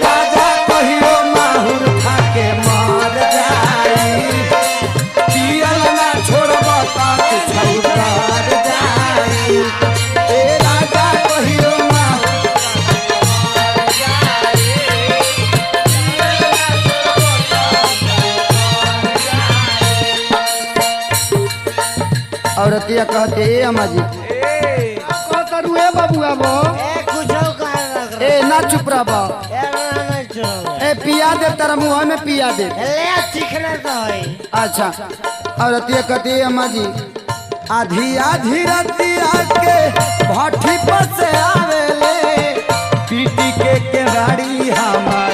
राजा कहियो माहुर खा के मर जाई पियल ना छोड़ब त छौकर जाई राजा कहियो औरतिया कहते ए अम्मा जी कहतरू ए बबुआ बो ए ना चुप रह ए पिया दे तेरा मुंह में पिया दे ले चिकना तो है। अच्छा औरतिया कहते ए अम्मा जी आधी आधी रतिया के भट्ठी पर से आवेले पीटी के गाड़ी हमार